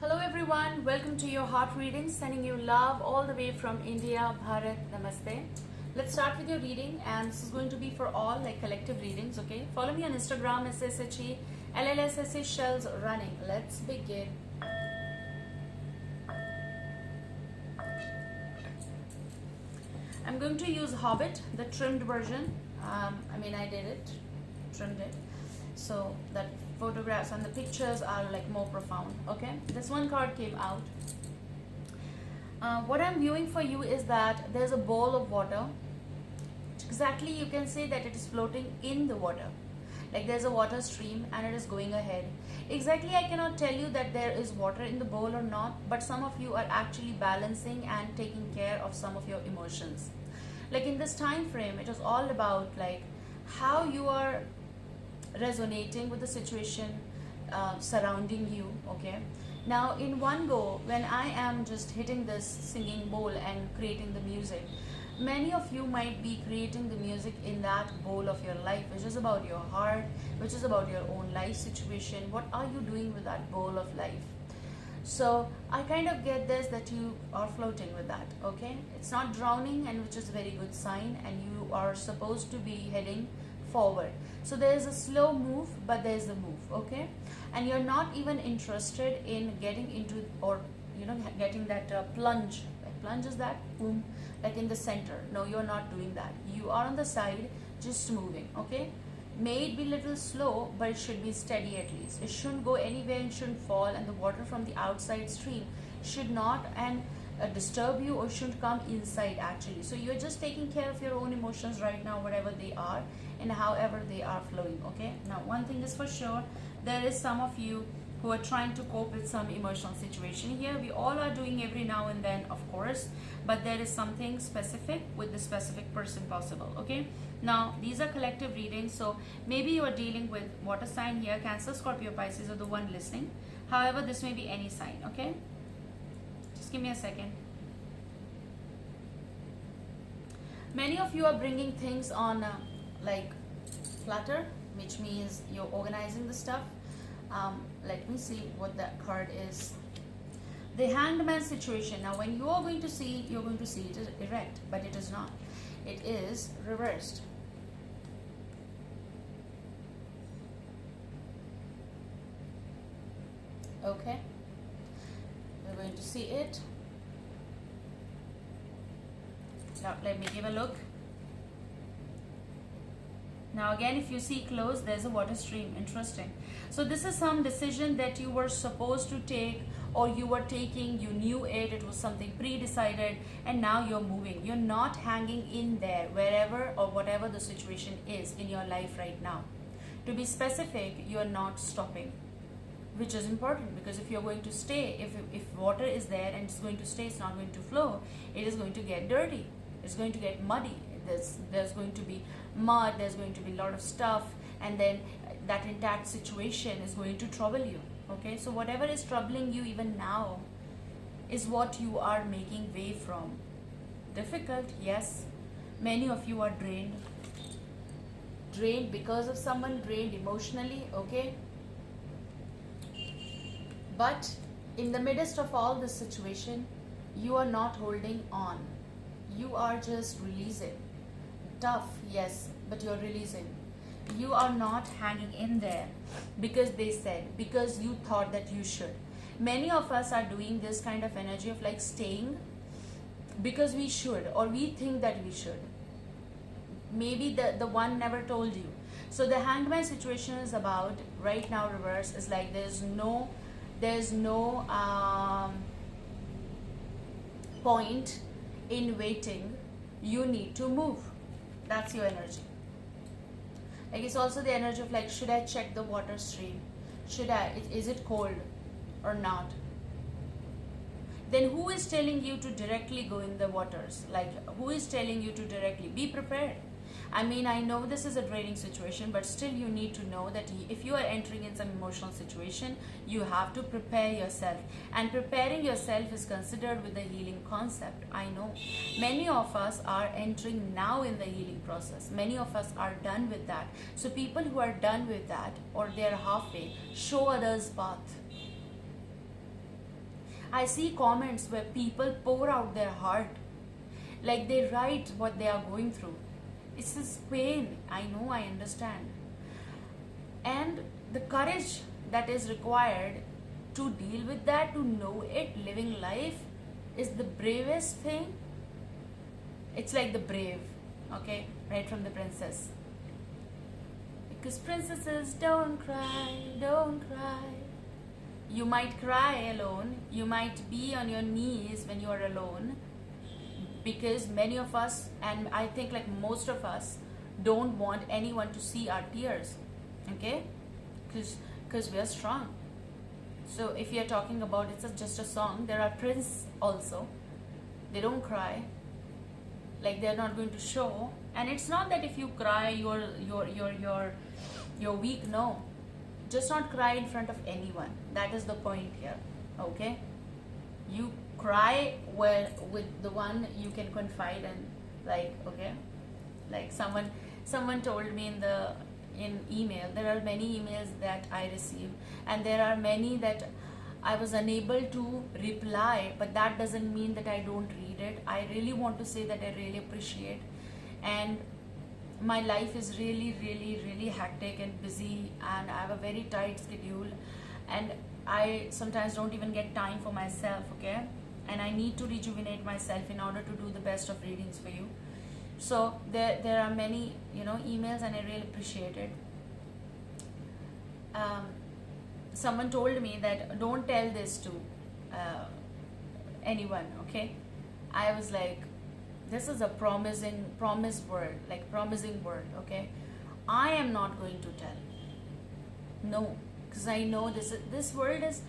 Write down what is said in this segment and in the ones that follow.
Hello everyone, welcome to your heart reading, sending you love all the way from India, Bharat, Namaste. Let's start with your reading, and this is going to be for all, like collective readings, okay? Follow me on Instagram, SSHE, LLSSE Shells Running. Let's begin. I'm going to use Hobbit, the trimmed version. I did it, trimmed it. So that photographs and the pictures are like more profound, okay? This one card came out. What I'm viewing for you is that there's a bowl of water. Exactly, you can say that it is floating in the water. Like there's a water stream and it is going ahead. Exactly, I cannot tell you that there is water in the bowl or not, but some of you are actually balancing and taking care of some of your emotions. Like in this time frame, it is all about like how you are resonating with the situation surrounding you, okay? Now in one go, when I am just hitting this singing bowl and creating the music, many of you might be creating the music in that bowl of your life, which is about your heart, which is about your own life situation. What are you doing with that bowl of life? So I kind of get this, that you are floating with that, okay? It's not drowning, and which is a very good sign, and you are supposed to be heading forward. So there is a slow move, but there is a move, okay? And you're not even interested in getting into, or getting that plunge. Like plunge is that boom, like in the center. No, you're not doing that. You are on the side, just moving, okay? May it be little slow, but it should be steady at least. It shouldn't go anywhere and shouldn't fall, and the water from the outside stream should not disturb you or shouldn't come inside actually. So you're just taking care of your own emotions right now, whatever they are and however they are flowing, okay? Now one thing is for sure, there is some of you who are trying to cope with some emotional situation here. We all are doing every now and then, of course, but there is something specific with the specific person possible, okay? Now these are collective readings, so maybe you are dealing with water sign here, Cancer, Scorpio, Pisces, or the one listening. However, this may be any sign, okay? Just give me a second. Many of you are bringing things on like flutter, which means you're organizing the stuff. Let me see what that card is. The Hanged Man situation. Now when you are going to see, you're going to see it is erect, but it is not. It is reversed. Okay, we're going to see it. Now let me give a look. Now again, if you see close, there's a water stream. Interesting. So this is some decision that you were supposed to take, or you were taking, you knew it was something pre-decided, and now you're moving. You're not hanging in there, wherever or whatever the situation is in your life right now. To be specific, you're not stopping, which is important, because if you're going to stay, if water is there and it's going to stay, it's not going to flow, it is going to get dirty, it's going to get muddy, there's going to be mud, there's going to be a lot of stuff, and then that intact situation is going to trouble you, okay? So whatever is troubling you even now is what you are making way from. Difficult, yes. Many of you are drained because of someone, drained emotionally, okay? But in the midst of all this situation, you are not holding on. You are just releasing. Tough, yes, but you're releasing. You are not hanging in there because they said, because you thought that you should. Many of us are doing this kind of energy of like staying because we should, or we think that we should. Maybe the one never told you. So the Hanged Man situation is about, right now reverse, is like there's no point in waiting. You need to move. That's your energy. Like it's also the energy of like, should I check the water stream? Should I? Is it cold or not? Then who is telling you to directly go in the waters? Like who is telling you to directly? Be prepared. I mean, I know this is a draining situation, but still you need to know that if you are entering in some emotional situation, you have to prepare yourself. And preparing yourself is considered with the healing concept. I know many of us are entering now in the healing process. Many of us are done with that. So people who are done with that, or they are halfway, show others path. I see comments where people pour out their heart, like they write what they are going through. It's this pain, I know, I understand. And the courage that is required to deal with that, to know it, living life, is the bravest thing. It's like the brave, okay, right from the princess. Because princesses don't cry, don't cry. You might cry alone, you might be on your knees when you are alone, because many of us, and I think like most of us, don't want anyone to see our tears, okay, because we are strong. So if you are talking about just a song, there are prince also, they don't cry, like they're not going to show. And it's not that if you cry you're weak, no, just not cry in front of anyone. That is the point here, okay? You cry with the one you can confide in, like, okay, like someone told me in email, there are many emails that I receive, and there are many that I was unable to reply, but that doesn't mean that I don't read it. I really want to say that I really appreciate, and my life is really, really, really hectic and busy, and I have a very tight schedule, and I sometimes don't even get time for myself, okay? And I need to rejuvenate myself in order to do the best of readings for you. So there are many, emails, and I really appreciate it. Someone told me that don't tell this to anyone, okay? I was like, this is a promising word, okay? I am not going to tell. No, because I know this word is,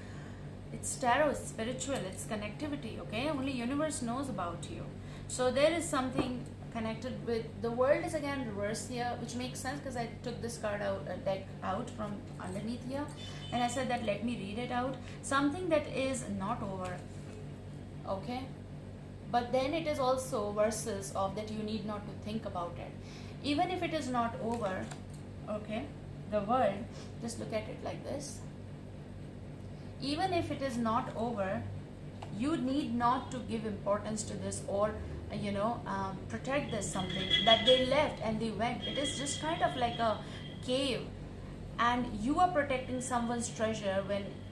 it's tarot, it's spiritual, it's connectivity, okay? Only universe knows about you. So there is something connected with, the world is again reversed here, which makes sense because I took this card out, deck out from underneath here, and I said that let me read it out. Something that is not over, okay? But then it is also verses of that you need not to think about it. Even if it is not over, okay, the world, just look at it like this. Even if it is not over, you need not to give importance to this, or protect this something that they left and they went. It is just kind of like a cave, and you are protecting someone's treasure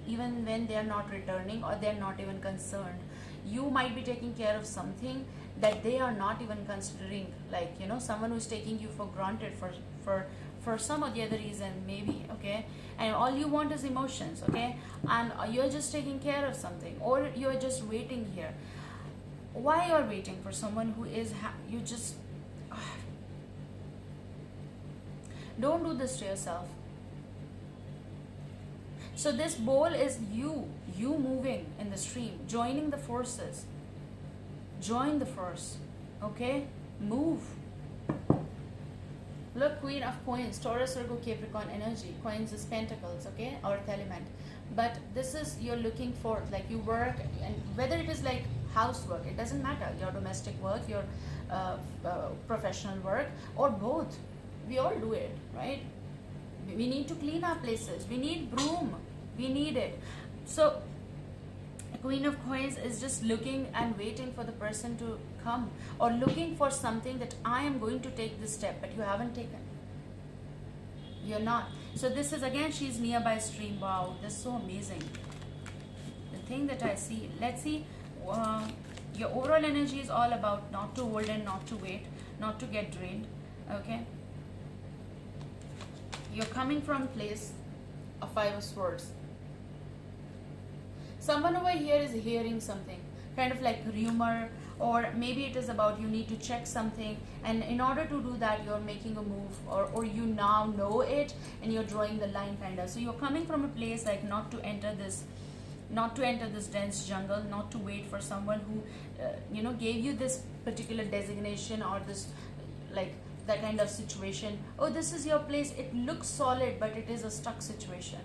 even when they are not returning, or they are not even concerned. You might be taking care of something that they are not even considering, like someone who's taking you for granted for some or the other reason, maybe, okay? And all you want is emotions, okay? And you're just taking care of something, or you're just waiting here. Why you're waiting for someone who is you just don't do this to yourself. So this bowl is you moving in the stream, joining the forces. Join the force, okay? Move. Look, Queen of Coins, Taurus, Virgo, Capricorn energy. Coins is pentacles, okay? Earth element. But this is, you're looking for, like, you work, and whether it is like housework, it doesn't matter, your domestic work, your professional work, or both. We all do it, right? We need to clean our places. We need broom. We need it. So Queen of Coins is just looking and waiting for the person to come, or looking for something that I am going to take this step, but you haven't taken. You're not. So this is again, she's nearby stream. Wow, that's so amazing. The thing that I see, let's see, your overall energy is all about not to hold in, not to wait, not to get drained, okay? You're coming from a place of Five of Swords. Someone over here is hearing something, kind of like rumor, or maybe it is about you need to check something, and in order to do that you're making a move, or you now know it and you're drawing the line, kind of. So you're coming from a place like not to enter this dense jungle, not to wait for someone who gave you this particular designation, or this, like, that kind of situation. Oh, this is your place, it looks solid, but it is a stuck situation.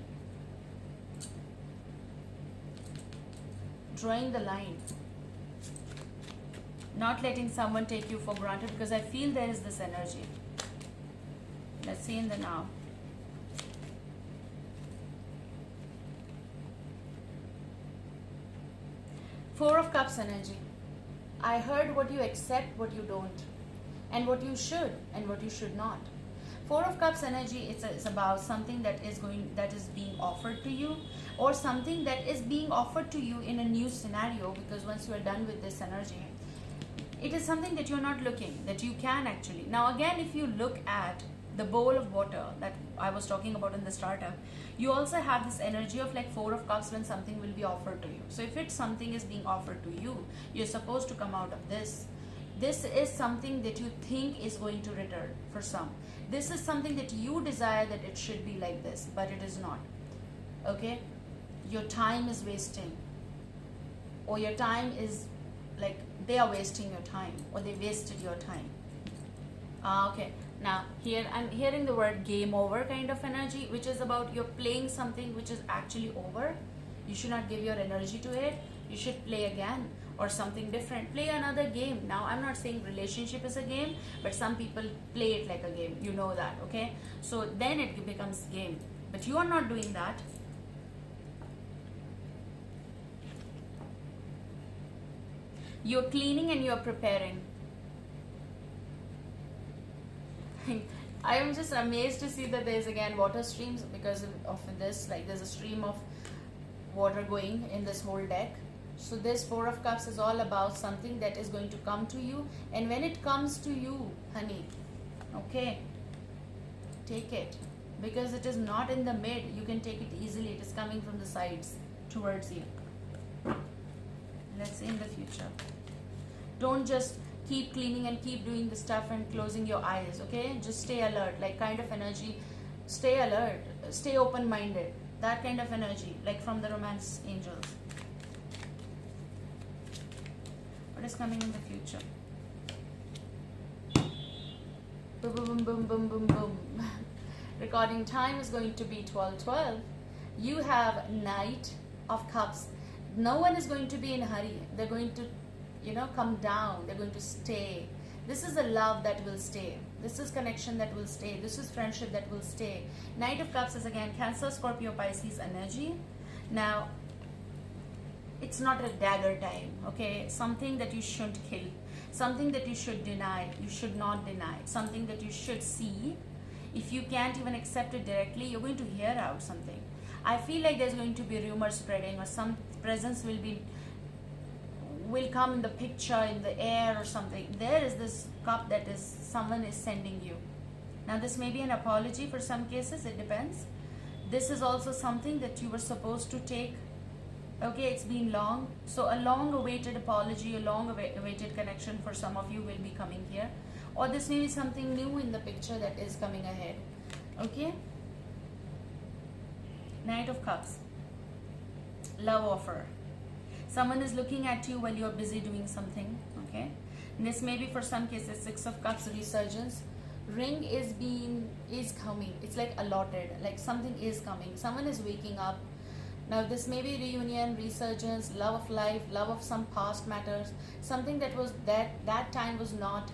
Drawing the line, not letting someone take you for granted, because I feel there is this energy. Let's see in the now. Four of Cups energy. I heard what you accept, what you don't, and what you should and what you should not. Four of Cups energy, it's about something that is being offered to you, or something that is being offered to you in a new scenario, because once you are done with this energy, it is something that you're not looking, that you can actually. Now again, if you look at the bowl of water that I was talking about in the startup, you also have this energy of like Four of Cups when something will be offered to you. So if it's something is being offered to you, you're supposed to come out of this. This is something that you think is going to return for some. This is something that you desire that it should be like this, but it is not. Okay? Your time is wasting. Or your time is like they are wasting your time, or they wasted your time. Okay. Now here I'm hearing the word game over kind of energy, which is about you're playing something which is actually over. You should not give your energy to it. You should play again or something different. Play another game. Now I'm not saying relationship is a game, but some people play it like a game. You know that, okay? So then it becomes game. But you are not doing that. You're cleaning and you're preparing. I am just amazed to see that there's again water streams because of this. Like there's a stream of water going in this whole deck. So this Four of Cups is all about something that is going to come to you, and when it comes to you, honey, okay, take it, because it is not in the mid. You can take it easily. It is coming from the sides towards you. Let's see in the future. Don't just keep cleaning and keep doing the stuff and closing your eyes, okay? Just stay alert, like kind of energy. Stay alert, stay open-minded, that kind of energy, like from the romance angels. What is coming in the future? Boom, boom, boom, boom, boom, boom. Recording time is going to be 12:12. You have Knight of Cups. No one is going to be in a hurry. They're going to, come down. They're going to stay. This is a love that will stay. This is connection that will stay. This is friendship that will stay. Knight of Cups is again Cancer, Scorpio, Pisces energy. Now, it's not a dagger time, okay? Something that you shouldn't kill. Something that you should deny. You should not deny. Something that you should see. If you can't even accept it directly, you're going to hear out something. I feel like there's going to be rumor spreading, or some presence will come in the picture, in the air or something. There is this cup that is someone is sending you. Now this may be an apology for some cases, it depends. This is also something that you were supposed to take. Okay, it's been long. So a long awaited apology, a long awaited connection for some of you will be coming here. Or this may be something new in the picture that is coming ahead. Okay. Knight of Cups. Love offer. Someone is looking at you while you're busy doing something. Okay. And this may be for some cases Six of Cups, resurgence. Ring is coming. It's like allotted. Like something is coming. Someone is waking up. Now this may be reunion, resurgence, love of life, love of some past matters, something that was that time was not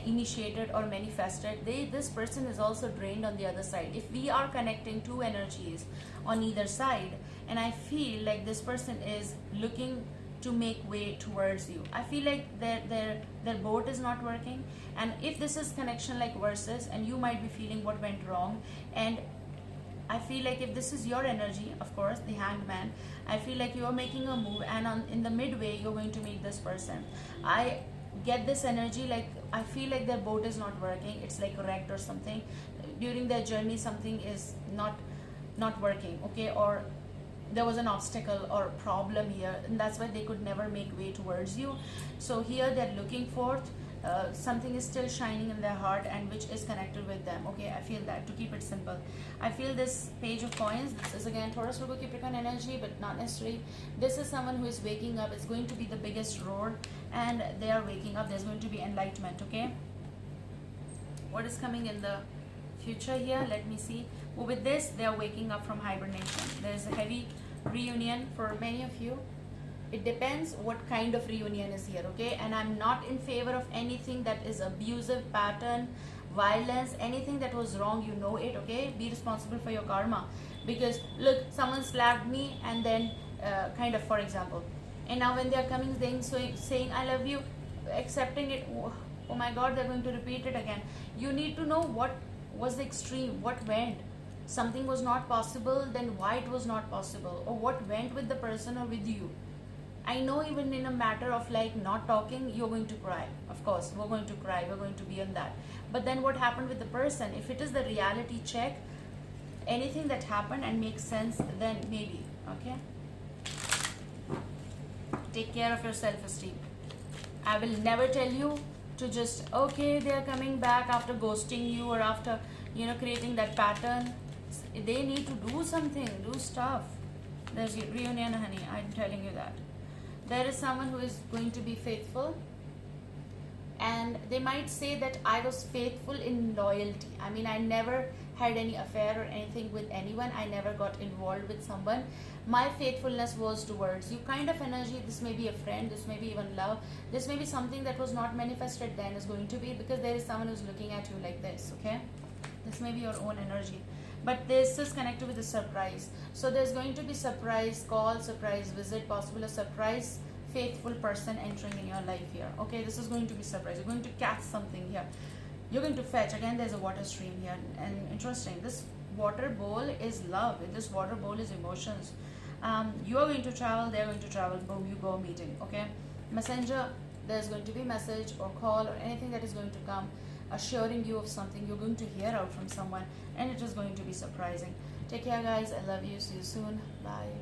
initiated or manifested. This person is also drained on the other side. If we are connecting two energies on either side, and I feel like this person is looking to make way towards you. I feel like their boat is not working, and if this is connection like verses, and you might be feeling what went wrong, and I feel like if this is your energy, of course, the Hanged Man, I feel like you are making a move, and in the midway, you're going to meet this person. I get this energy, like I feel like their boat is not working. It's like wrecked or something. During their journey, something is not working, okay? Or there was an obstacle or problem here, and that's why they could never make way towards you. So here they're looking forth. Something is still shining in their heart, and which is connected with them. Okay, I feel that, to keep it simple. I feel this Page of Coins, this is again Taurus, Virgo, Capricorn energy, but not necessarily. This is someone who is waking up. It's going to be the biggest roar, and they are waking up. There's going to be enlightenment. Okay, what is coming in the future here? Let me see. Well, with this, they are waking up from hibernation. There's a heavy reunion for many of you. It depends what kind of reunion is here, okay? And I'm not in favor of anything that is abusive pattern, violence, anything that was wrong, you know it, okay? Be responsible for your karma. Because look, someone slapped me, and then kind of, for example, And now when they are coming saying I love you, accepting it, oh my god, they're going to repeat it again. You need to know what was the extreme, what went. Something was not possible, then why it was not possible, or what went with the person or with you. I know even in a matter of like not talking, you're going to cry. Of course, we're going to cry, we're going to be on that. But then what happened with the person? If it is the reality check, anything that happened and makes sense, then maybe, okay? Take care of your self-esteem. I will never tell you to just, okay, they are coming back after ghosting you or after, creating that pattern. They need to do something, do stuff. There's reunion, honey, I'm telling you that. There is someone who is going to be faithful, and they might say that I was faithful in loyalty. I mean, I never had any affair or anything with anyone. I never got involved with someone. My faithfulness was towards you. Kind of energy, this may be a friend, this may be even love, this may be something that was not manifested then is going to be, because there is someone who's looking at you like this, okay? This may be your own energy. But this is connected with a surprise. So there's going to be surprise call, surprise visit, possible a surprise faithful person entering in your life here. Okay, this is going to be surprise. You're going to catch something here. You're going to fetch. Again, there's a water stream here. And interesting, this water bowl is love. This water bowl is emotions. You are going to travel, they're going to travel. Boom, you go meeting. Okay, messenger, there's going to be message or call or anything that is going to come assuring you of something you're going to hear out from someone, and it is going to be surprising. Take care, guys. I love you. See you soon. Bye.